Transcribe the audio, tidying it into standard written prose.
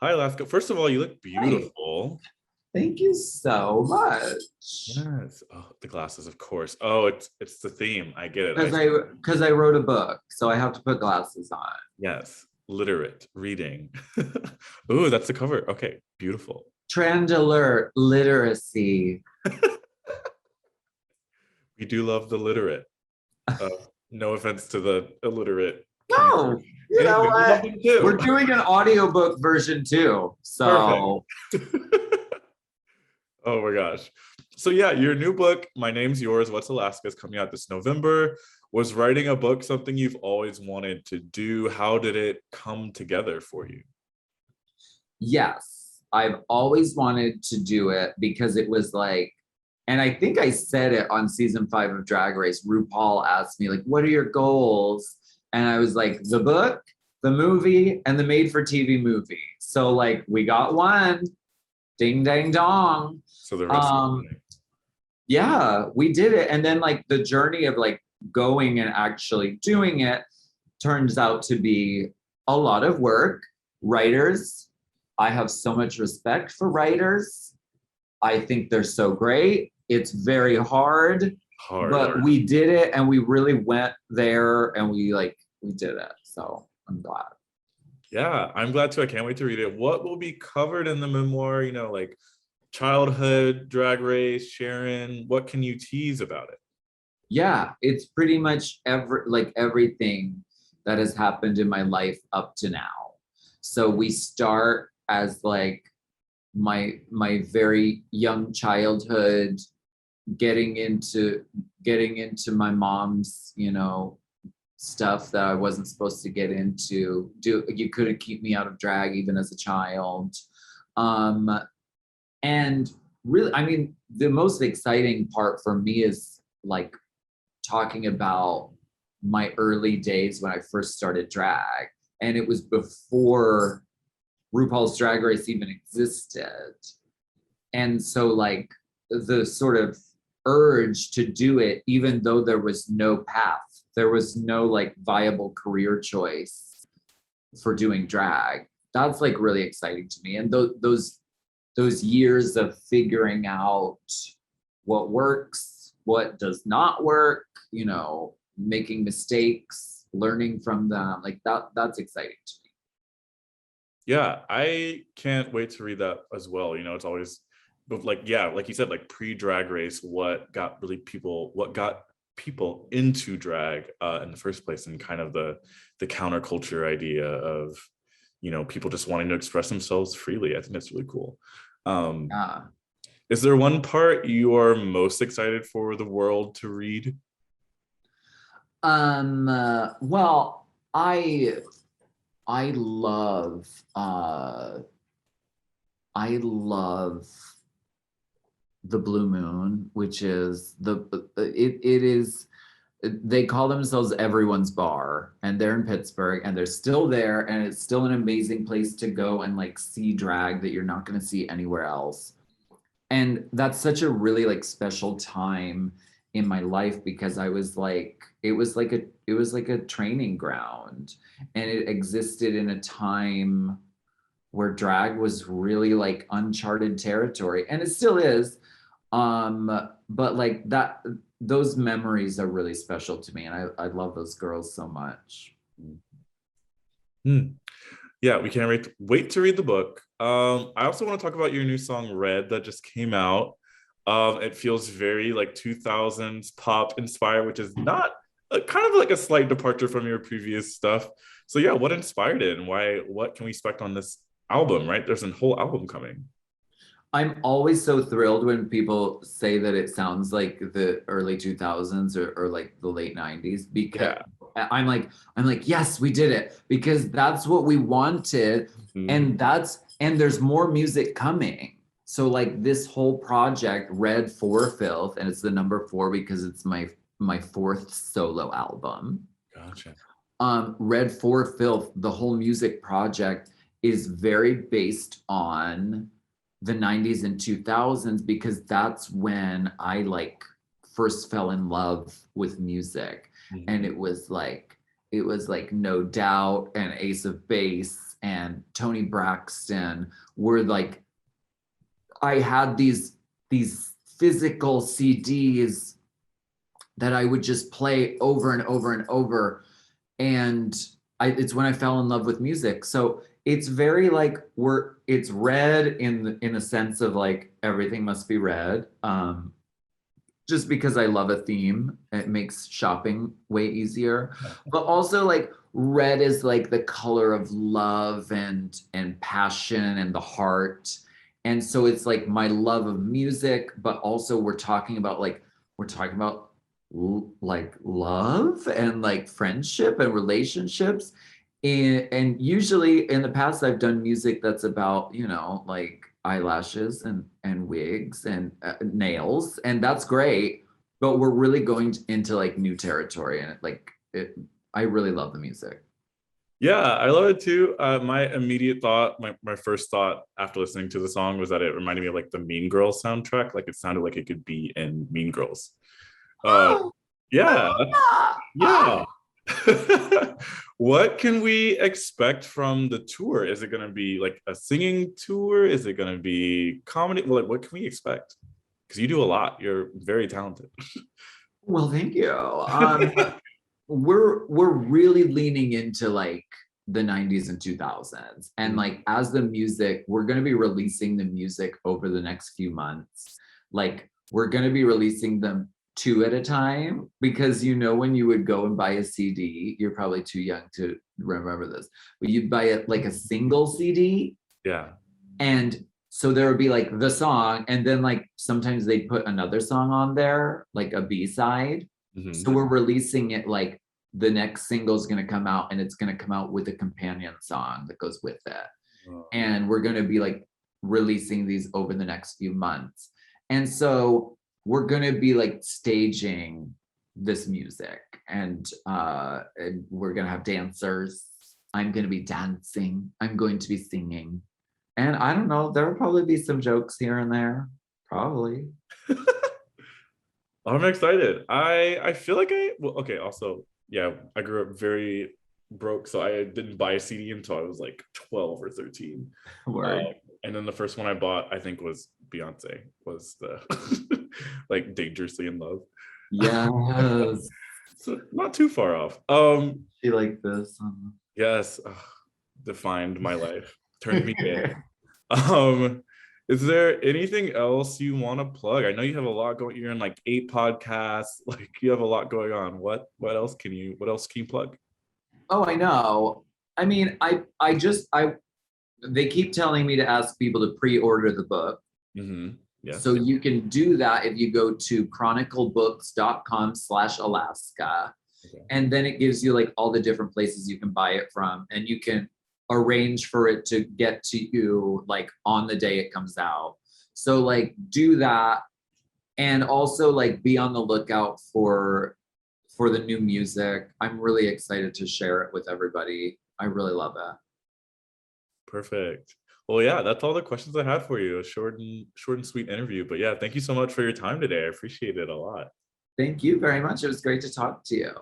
Hi, Alaska. First of all, you look Hi. beautiful. Thank you so much. Yes. Oh, the glasses, of course. Oh, it's the theme. I get it. Because I wrote a book, so I have to put glasses on. Yes, literate reading. Ooh, that's the cover. Okay, beautiful. Trend alert, literacy. We do love the literate. Uh, no offense to the illiterate No, community. you know Anyway, we love what? them We're too. doing an audiobook version too. Perfect. So Oh my gosh. So yeah, your new book, My Name's Yours, What's Alaska, is coming out this November. Was writing a book something you've always wanted to do? How did it come together for you? yes, I've always wanted to do it because it was like, and I think I said it on season 5 of Drag Race. RuPaul asked me, like, what are your goals? And I was like, the book, the movie, and the made for TV movie. So, like, we got one. Ding, dang, dong. So the rest is Um, like, yeah, we did it. And then, like, the journey of like going and actually doing it turns out to be a lot of work. Writers, I have so much respect for writers. I think they're so great. It's very hard, hard. but we did it and we really went there and we did it. So I'm glad. Yeah, I'm glad too. I can't wait to read it. What will be covered in the memoir? Like childhood, drag race, Sharon. What can you tease about it? Yeah, it's pretty much everything that has happened in my life up to now. So we start as like my very young childhood, getting into my mom's, stuff that I wasn't supposed to get into. You couldn't keep me out of drag even as a child. Um, and really, I mean, the most exciting part for me is like talking about my early days when I first started drag. And it was before RuPaul's Drag Race even existed. And so, like, the sort of urge to do it, even though there was no path, there was no like viable career choice for doing drag. That's like really exciting to me. And those years of figuring out what works, what does not work, making mistakes, learning from them, like that's exciting to me. Yeah, I can't wait to read that as well. It's always, but like, yeah, like you said, like pre-drag race, what got people into drag in the first place, and kind of the counterculture idea of, people just wanting to express themselves freely. I think that's really cool. Um, Yeah. is there one part you are most excited for the world to read? Well, I love uh I love the Blue Moon, which is it is they call themselves everyone's bar, and they're in Pittsburgh and they're still there, and it's still an amazing place to go and like see drag that you're not going to see anywhere else. And that's such a really like special time in my life because I was like it was like a training ground, and it existed in a time where drag was really like uncharted territory, and it still is. But like that, those memories are really special to me, and I love those girls so much. Hmm. Yeah, we can't wait to read the book. I also want to talk about your new song Red that just came out. It feels very like 2000s pop inspired, which is not kind of like a slight departure from your previous stuff. So yeah, what inspired it, and what can we expect on this album, right? There's a whole album coming. I'm always so thrilled when people say that it sounds like the early 2000s or like the late 90s, because Yeah. I'm like yes, we did it, because that's what we wanted. Mhm. And there's more music coming. So like this whole project, Red for Filth, and it's the number 4 because it's my fourth solo album. Gotcha. Red for Filth, the whole music project is very based on the 90s and 2000s, because that's when I like first fell in love with music. And Mhm. it was like No Doubt and Ace of Base and Tony Braxton were like, I had these physical CDs that I would just play over and over and over. And it's when I fell in love with music. So it's very like it's red in the sense of like everything must be red. Just because I love a theme, it makes shopping way easier. But also like red is like the color of love and passion and the heart. And so it's like my love of music, but also we're talking about like love and like friendship and relationships. And usually in the past I've done music that's about, you know, like eyelashes and wigs and nails, and that's great, but we're really going into like new territory, and I really love the music. Yeah, I love it too. My immediate thought, my first thought after listening to the song was that it reminded me of like the Mean Girls soundtrack. Like it sounded like it could be in Mean Girls. Uh, Oh, yeah, ah. yeah. What can we expect from the tour? Is it going to be like a singing tour? Is it going to be comedy? Well, like, what can we expect? Because you do a lot. You're very talented. Well, thank you. We're really leaning into like the 90s and 2000s, and like as the music, we're going to be releasing the music over the next few months. Like we're going to be releasing them two at a time, because you know when you would go and buy a CD, you're probably too young to remember this, but you'd buy it like a single CD, Yeah. and so there would be like the song, and then like sometimes they'd put another song on there, like a B-side. So we're releasing it like the next single is going to come out, and it's going to come out with a companion song that goes with it. And we're going to be like releasing these over the next few months. And so we're going to be like staging this music, and we're going to have dancers. I'm going to be dancing. I'm going to be singing. And I don't know, there'll probably be some jokes here and there. Probably. I'm excited. I feel like okay, also, yeah, I grew up very broke, so I didn't buy a CD until I was like 12 or 13. Word. And then the first one I bought, I think, was Beyonce, was the like Dangerously in Love. Yes. So not too far off. She like this. Yes, defined my life, turned me gay. Um, is there anything else you want to plug? I know you have a lot going. You're in like 8 podcasts. Like you have a lot going on. What else can you plug? Oh, I know. I mean, I they keep telling me to ask people to pre-order the book. Yes. So you can do that if you go to chroniclebooks.com/Alaska. Okay. And then it gives you like all the different places you can buy it from, and you can arrange for it to get to you like on the day it comes out. So like do that, and also like be on the lookout for the new music. I'm really excited to share it with everybody. I really love it. Perfect. Well, yeah, that's all the questions I had for you. A short and sweet interview. But yeah, thank you so much for your time today. I appreciate it a lot. Thank you very much. It was great to talk to you.